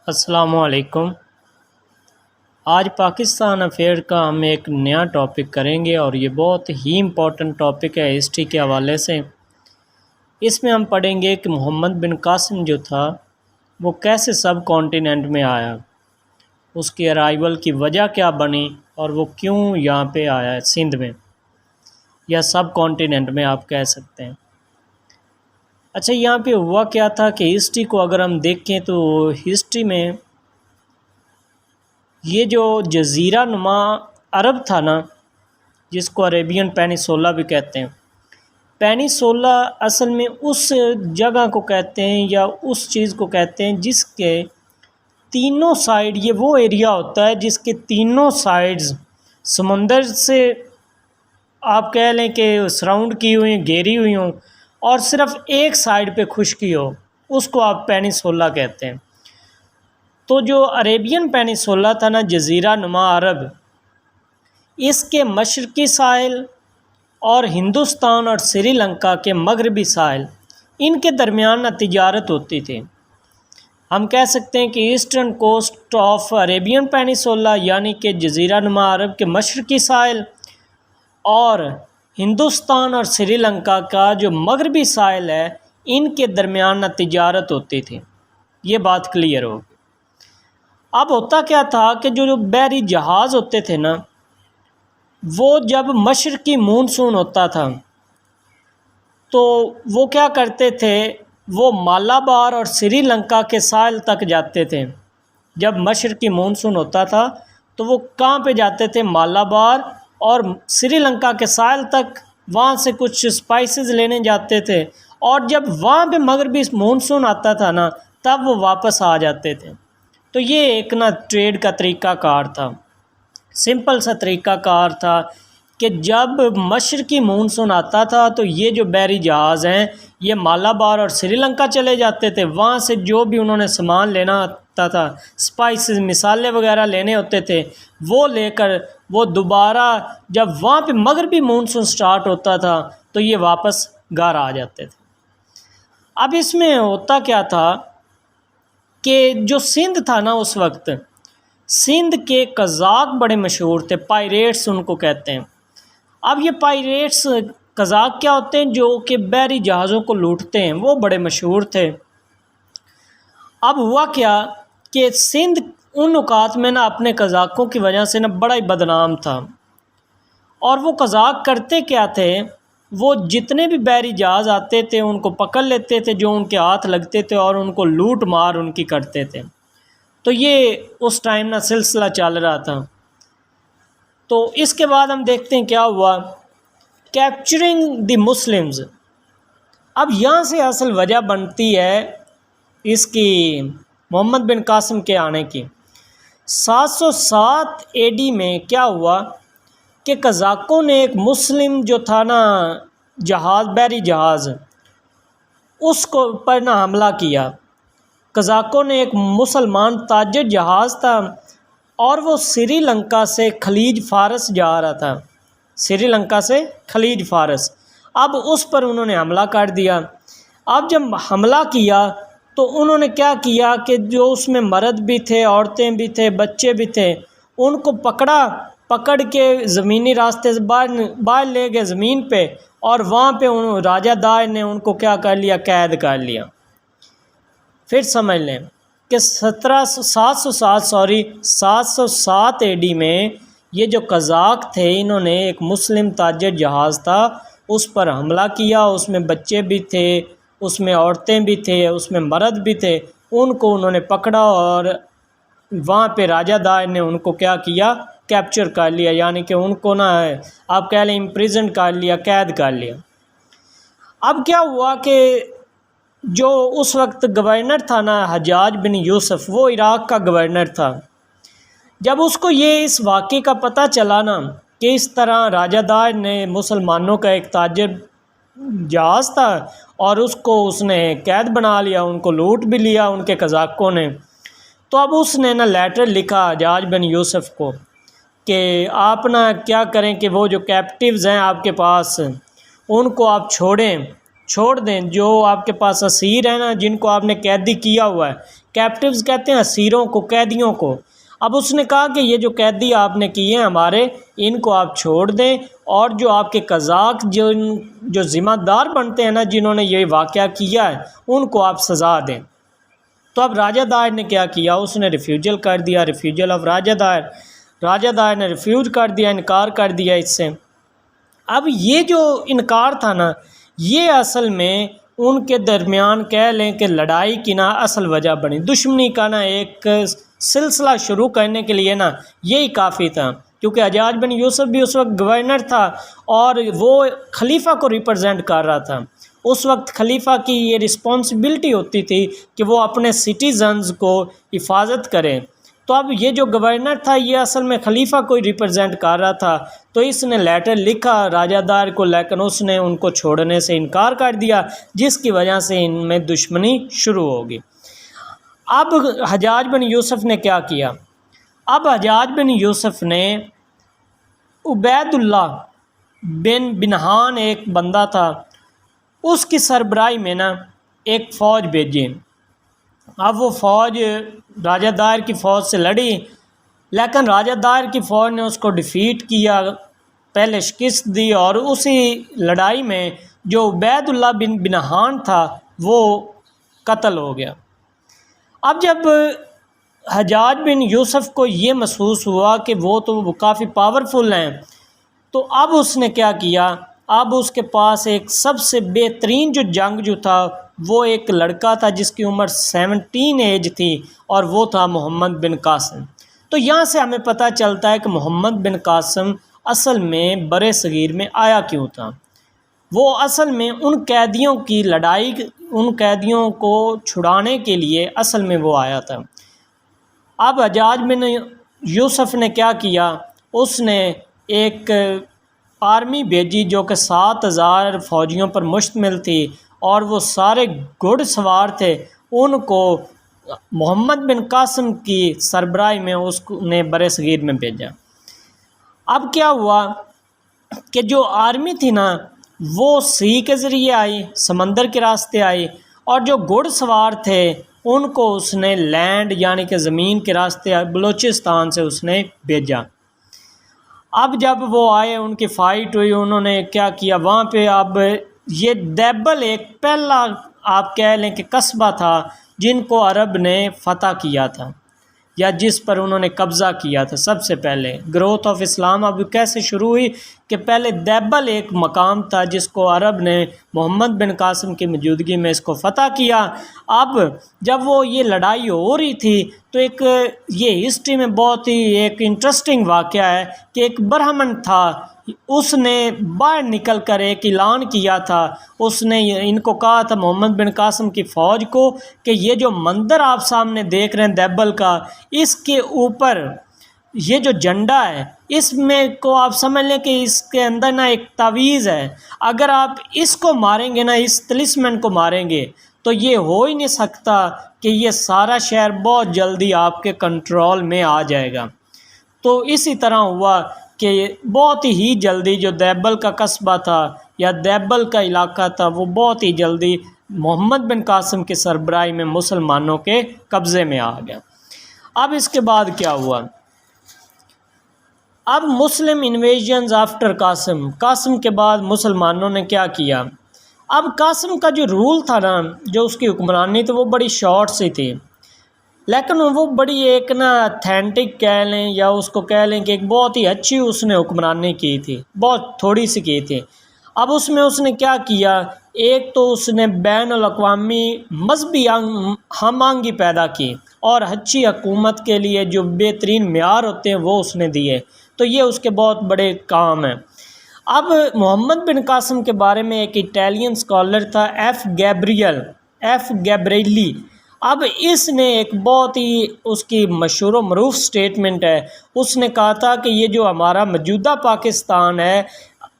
السلام علیکم۔ آج پاکستان افیئر کا ہم ایک نیا ٹاپک کریں گے اور یہ بہت ہی امپورٹنٹ ٹاپک ہے ہسٹری کے حوالے سے۔ اس میں ہم پڑھیں گے کہ محمد بن قاسم جو تھا وہ کیسے سب کانٹیننٹ میں آیا، اس کی ارائیول کی وجہ کیا بنی اور وہ کیوں یہاں پہ آیا ہے سندھ میں یا سب کانٹیننٹ میں آپ کہہ سکتے ہیں۔ اچھا، یہاں پہ ہوا کیا تھا کہ ہسٹری کو اگر ہم دیکھیں تو ہسٹری میں یہ جو جزیرہ نما عرب تھا نا، جس کو عربین پینیسولا بھی کہتے ہیں، پینیسولا اصل میں اس جگہ کو کہتے ہیں یا اس چیز کو کہتے ہیں جس کے تینوں سائیڈ، یہ وہ ایریا ہوتا ہے جس کے تینوں سائیڈز سمندر سے آپ کہہ لیں کہ سراؤنڈ کی ہوئی، گھیری ہوئی ہوں، اور صرف ایک سائیڈ پہ خشکی ہو، اس کو آپ پینیسولا کہتے ہیں۔ تو جو عربین پینیسولا تھا نا، جزیرہ نما عرب، اس کے مشرقی ساحل اور ہندوستان اور سری لنکا کے مغربی ساحل، ان کے درمیان نہ تجارت ہوتی تھی۔ ہم کہہ سکتے ہیں کہ ایسٹرن کوسٹ آف عربین پینیسولا یعنی کہ جزیرہ نما عرب کے مشرقی ساحل اور ہندوستان اور سری لنکا کا جو مغربی ساحل ہے، ان کے درمیان نہ تجارت ہوتی تھی۔ یہ بات کلیئر ہوگی۔ اب ہوتا کیا تھا کہ جو بحری جہاز ہوتے تھے نا، وہ جب مشرقی مونسون ہوتا تھا تو وہ کیا کرتے تھے، وہ مالابار اور سری لنکا کے ساحل تک جاتے تھے۔ جب مشرقی مونسون ہوتا تھا تو وہ کہاں پہ جاتے تھے؟ مالابار اور سری لنکا کے ساحل تک، وہاں سے کچھ اسپائسز لینے جاتے تھے، اور جب وہاں پہ مغربی مونسون آتا تھا نا، تب وہ واپس آ جاتے تھے۔ تو یہ ایک نا ٹریڈ کا طریقہ کار تھا، سمپل سا طریقہ کار تھا کہ جب مشرقی مونسون آتا تھا تو یہ جو بحری جہاز ہیں یہ مالابار اور سری لنکا چلے جاتے تھے، وہاں سے جو بھی انہوں نے سامان لینا ہوتا تھا، اسپائسز، مسالے وغیرہ لینے ہوتے تھے، وہ لے کر وہ دوبارہ جب وہاں پہ مغربی مونسون سٹارٹ ہوتا تھا تو یہ واپس گھر آ جاتے تھے۔ اب اس میں ہوتا کیا تھا کہ جو سندھ تھا نا، اس وقت سندھ کے قزاق بڑے مشہور تھے، پائریٹس ان کو کہتے ہیں۔ اب یہ پائریٹس قزاق کیا ہوتے ہیں؟ جو کہ بحری جہازوں کو لوٹتے ہیں، وہ بڑے مشہور تھے۔ اب ہوا کیا کہ سندھ ان اوقات میں نا اپنے قزاقوں کی وجہ سے نا بڑا ہی بدنام تھا، اور وہ قزاق کرتے کیا تھے، وہ جتنے بھی بحری جہاز آتے تھے ان کو پکڑ لیتے تھے جو ان کے ہاتھ لگتے تھے، اور ان کو لوٹ مار ان کی کرتے تھے۔ تو یہ اس ٹائم نا سلسلہ چل رہا تھا۔ تو اس کے بعد ہم دیکھتے ہیں کیا ہوا، کیپچرنگ دی مسلمز۔ اب یہاں سے اصل وجہ بنتی ہے اس کی محمد بن قاسم کے آنے کی۔ 707 AD میں کیا ہوا کہ قزاقوں نے ایک مسلم جو تھا نا جہاز، بحری جہاز، اس کو پر نہ حملہ کیا۔ قزاقوں نے ایک مسلمان تاجر جہاز تھا اور وہ سری لنکا سے خلیج فارس جا رہا تھا، سری لنکا سے خلیج فارس۔ اب اس پر انہوں نے حملہ کر دیا۔ اب جب حملہ کیا تو انہوں نے کیا کیا کہ جو اس میں مرد بھی تھے، عورتیں بھی تھے، بچے بھی تھے، ان کو پکڑ کے زمینی راستے سے باہر لے گئے زمین پہ، اور وہاں پہ راجہ دائر نے ان کو کیا کر لیا، قید کر لیا۔ پھر سمجھ لیں کہ 707 AD میں یہ جو قزاق تھے، انہوں نے ایک مسلم تاجر جہاز تھا، اس پر حملہ کیا۔ اس میں بچے بھی تھے، اس میں عورتیں بھی تھے، اس میں مرد بھی تھے، ان کو انہوں نے پکڑا، اور وہاں پہ راجہ دائر نے ان کو کیا کیا، کیپچر کر لیا، یعنی کہ ان کو نا آپ کہہ لیں امپریزن کر لیا، قید کر لیا۔ اب کیا ہوا کہ جو اس وقت گورنر تھا نا حجاج بن یوسف، وہ عراق کا گورنر تھا۔ جب اس کو یہ اس واقعے کا پتہ چلا نا کہ اس طرح راجہ دائر نے مسلمانوں کا ایک تاجر جہاز تھا اور اس نے قید بنا لیا، ان کو لوٹ بھی لیا ان کے قزاقوں نے، تو اب اس نے نا لیٹر لکھا حجاج بن یوسف کو کہ آپ نا کیا کریں کہ وہ جو کیپٹیوز ہیں آپ کے پاس، ان کو آپ چھوڑیں چھوڑ دیں جو آپ کے پاس اسیر ہیں نا، جن کو آپ نے قیدی کیا ہوا ہے، کیپٹیوز کہتے ہیں اسیروں کو، قیدیوں کو۔ اب اس نے کہا کہ یہ جو قیدی آپ نے کیے ہیں ہمارے، ان کو آپ چھوڑ دیں، اور جو آپ کے قزاق جو ذمہ دار بنتے ہیں نا، جنہوں نے یہ واقعہ کیا ہے، ان کو آپ سزا دیں۔ تو اب راجہ دائر نے کیا کیا، اس نے ریفیوجل کر دیا، ریفیوجل آف راجہ دائر، راجہ دائر نے ریفیوز کر دیا، انکار کر دیا اس سے۔ اب یہ جو انکار تھا نا، یہ اصل میں ان کے درمیان کہہ لیں کہ لڑائی کی نا اصل وجہ بنی، دشمنی کا نا ایک سلسلہ شروع کرنے کے لیے نا یہی کافی تھا، کیونکہ حجاج بن یوسف بھی اس وقت گورنر تھا اور وہ خلیفہ کو ریپرزینٹ کر رہا تھا۔ اس وقت خلیفہ کی یہ رسپانسبلٹی ہوتی تھی کہ وہ اپنے سٹیزنز کو حفاظت کریں۔ تو اب یہ جو گورنر تھا یہ اصل میں خلیفہ کو ریپرزینٹ کر رہا تھا، تو اس نے لیٹر لکھا راجہ دائر کو، لیکن اس نے ان کو چھوڑنے سے انکار کر دیا، جس کی وجہ سے ان میں دشمنی شروع ہوگی۔ اب حجاج بن یوسف نے کیا کیا، اب حجاج بن یوسف نے عبید اللہ بن بنہان ایک بندہ تھا، اس کی سربراہی میں نا ایک فوج بھیجی۔ اب وہ فوج راجہ دائر کی فوج سے لڑی، لیکن راجہ دائر کی فوج نے اس کو ڈیفیٹ کیا، پہلے شکست دی، اور اسی لڑائی میں جو عبید اللہ بن بنہان تھا وہ قتل ہو گیا۔ اب جب حجاج بن یوسف کو یہ محسوس ہوا کہ وہ تو کافی پاورفل ہیں، تو اب اس نے کیا کیا، اب اس کے پاس ایک سب سے بہترین جو جنگجو تھا وہ ایک لڑکا تھا جس کی عمر 17 ایج تھی، اور وہ تھا محمد بن قاسم۔ تو یہاں سے ہمیں پتہ چلتا ہے کہ محمد بن قاسم اصل میں برِ صغیر میں آیا کیوں تھا۔ وہ اصل میں ان قیدیوں کی لڑائی، ان قیدیوں کو چھڑانے کے لیے اصل میں وہ آیا تھا۔ اب حجاج بن یوسف نے کیا کیا، اس نے ایک آرمی بھیجی جو کہ 7,000 فوجیوں پر مشتمل تھی، اور وہ سارے گھڑ سوار تھے، ان کو محمد بن قاسم کی سربراہی میں اس نے برِ صغیر میں بھیجا۔ اب کیا ہوا کہ جو آرمی تھی نا وہ سی کے ذریعے آئی، سمندر کے راستے آئی، اور جو گھڑ سوار تھے ان کو اس نے لینڈ یعنی کہ زمین کے راستے بلوچستان سے اس نے بھیجا۔ اب جب وہ آئے، ان کی فائٹ ہوئی، انہوں نے کیا کیا وہاں پہ، اب یہ دیبل ایک پہلا آپ کہہ لیں کہ قصبہ تھا جن کو عرب نے فتح کیا تھا، یا جس پر انہوں نے قبضہ کیا تھا سب سے پہلے۔ گروتھ آف اسلام اب کیسے شروع ہوئی کہ پہلے دیبل ایک مقام تھا جس کو عرب نے محمد بن قاسم کی موجودگی میں اس کو فتح کیا۔ اب جب وہ یہ لڑائی ہو رہی تھی تو ایک یہ ہسٹری میں بہت ہی ایک انٹرسٹنگ واقعہ ہے کہ ایک برہمن تھا، اس نے باہر نکل کر ایک اعلان کیا تھا، اس نے ان کو کہا تھا محمد بن قاسم کی فوج کو کہ یہ جو مندر آپ سامنے دیکھ رہے ہیں دیبل کا، اس کے اوپر یہ جو جھنڈا ہے اس میں کو آپ سمجھ لیں کہ اس کے اندر نا ایک تعویذ ہے، اگر آپ اس کو ماریں گے نا، اس طلسم کو ماریں گے تو یہ ہو ہی نہیں سکتا کہ یہ سارا شہر بہت جلدی آپ کے کنٹرول میں آ جائے گا۔ تو اسی طرح ہوا کہ بہت ہی جلدی جو دیبل کا قصبہ تھا یا دیبل کا علاقہ تھا وہ بہت ہی جلدی محمد بن قاسم کی سربراہی میں مسلمانوں کے قبضے میں آ گیا۔ اب اس کے بعد کیا ہوا، اب مسلم انویژنز آفٹر قاسم، قاسم کے بعد مسلمانوں نے کیا کیا۔ اب قاسم کا جو رول تھا نا، جو اس کی حکمرانی تھی وہ بڑی شارٹ سی تھی، لیکن وہ بڑی ایک نا اتھینٹک کہہ لیں یا اس کو کہہ لیں کہ ایک بہت ہی اچھی اس نے حکمرانی کی تھی، بہت تھوڑی سی کی تھی۔ اب اس میں اس نے کیا کیا، ایک تو اس نے بین الاقوامی مذہبی ہم آہنگی پیدا کی، اور اچھی حکومت کے لیے جو بہترین معیار ہوتے ہیں وہ اس نے دیے، تو یہ اس کے بہت بڑے کام ہیں۔ اب محمد بن قاسم کے بارے میں ایک اٹیلین اسکالر تھا ایف گیبریلی، اب اس نے ایک بہت ہی اس کی مشہور و معروف سٹیٹمنٹ ہے، اس نے کہا تھا کہ یہ جو ہمارا موجودہ پاکستان ہے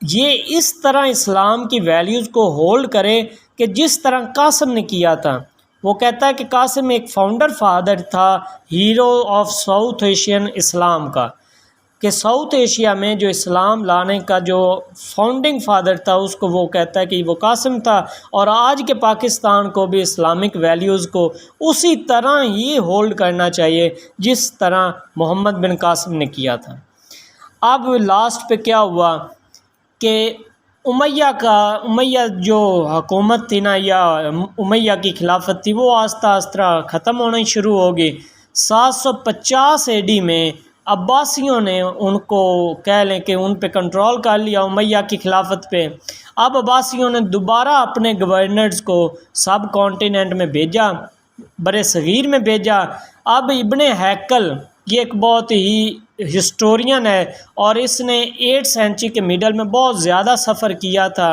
یہ اس طرح اسلام کی ویلیوز کو ہولڈ کرے کہ جس طرح قاسم نے کیا تھا۔ وہ کہتا ہے کہ قاسم ایک فاؤنڈر فادر تھا، ہیرو آف ساؤتھ ایشین اسلام کا۔ کہ ساؤتھ ایشیا میں جو اسلام لانے کا جو فاؤنڈنگ فادر تھا اس کو وہ کہتا ہے کہ وہ قاسم تھا، اور آج کے پاکستان کو بھی اسلامک ویلیوز کو اسی طرح ہی ہولڈ کرنا چاہیے جس طرح محمد بن قاسم نے کیا تھا۔ اب لاسٹ پہ کیا ہوا کہ امیہ جو حکومت تھی نا، یا امیہ کی خلافت تھی، وہ آہستہ آہستہ ختم ہونا شروع ہوگی۔ 750 AD میں عباسیوں نے ان کو کہہ لیں کہ ان پہ کنٹرول کر لیا، امیہ کی خلافت پہ۔ اب عباسیوں نے دوبارہ اپنے گورنرز کو سب کانٹیننٹ میں بھیجا، بر صغیر میں بھیجا۔ اب ابن ہیکل یہ ایک بہت ہی ہسٹورین ہے، اور اس نے 8 سینچری کے میڈل میں بہت زیادہ سفر کیا تھا۔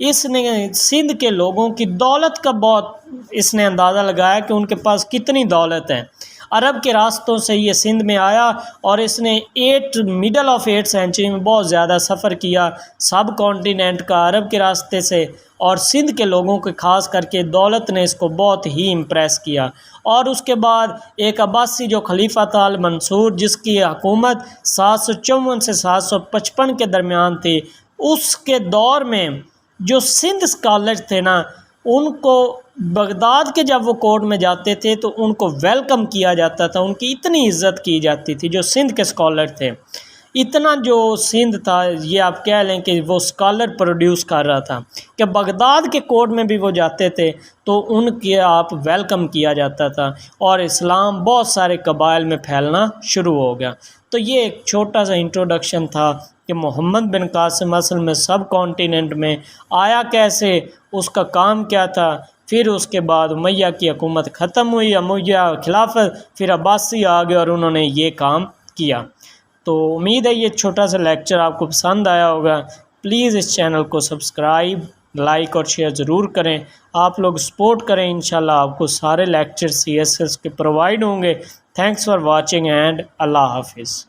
اس نے سندھ کے لوگوں کی دولت کا بہت اس نے اندازہ لگایا کہ ان کے پاس کتنی دولت ہے۔ عرب کے راستوں سے یہ سندھ میں آیا، اور اس نے مڈل آف 8 سینچری میں بہت زیادہ سفر کیا سب کانٹیننٹ کا عرب کے راستے سے، اور سندھ کے لوگوں کے خاص کر کے دولت نے اس کو بہت ہی امپریس کیا۔ اور اس کے بعد ایک عباسی جو خلیفہ تھا المنصور، جس کی حکومت 754 سے 755 کے درمیان تھی، اس کے دور میں جو سندھ اسکالر تھے نا، ان کو بغداد کے جب وہ کورٹ میں جاتے تھے تو ان کو ویلکم کیا جاتا تھا، ان کی اتنی عزت کی جاتی تھی جو سندھ کے اسکالر تھے۔ اتنا جو سندھ تھا، یہ آپ کہہ لیں کہ وہ اسکالر پروڈیوس کر رہا تھا کہ بغداد کے کورٹ میں بھی وہ جاتے تھے تو ان کے آپ ویلکم کیا جاتا تھا، اور اسلام بہت سارے قبائل میں پھیلنا شروع ہو گیا۔ تو یہ ایک چھوٹا سا انٹروڈکشن تھا کہ محمد بن قاسم اصل میں سب کانٹیننٹ میں آیا کیسے، اس کا کام کیا تھا۔ پھر اس کے بعد امیہ کی حکومت ختم ہوئی، امیہ خلافت، پھر عباسی آ گئے اور انہوں نے یہ کام کیا۔ تو امید ہے یہ چھوٹا سا لیکچر آپ کو پسند آیا ہوگا۔ پلیز اس چینل کو سبسکرائب، لائک اور شیئر ضرور کریں۔ آپ لوگ سپورٹ کریں، انشاءاللہ آپ کو سارے لیکچر CSS کے پرووائڈ ہوں گے۔ تھینکس فار واچنگ اینڈ اللہ حافظ۔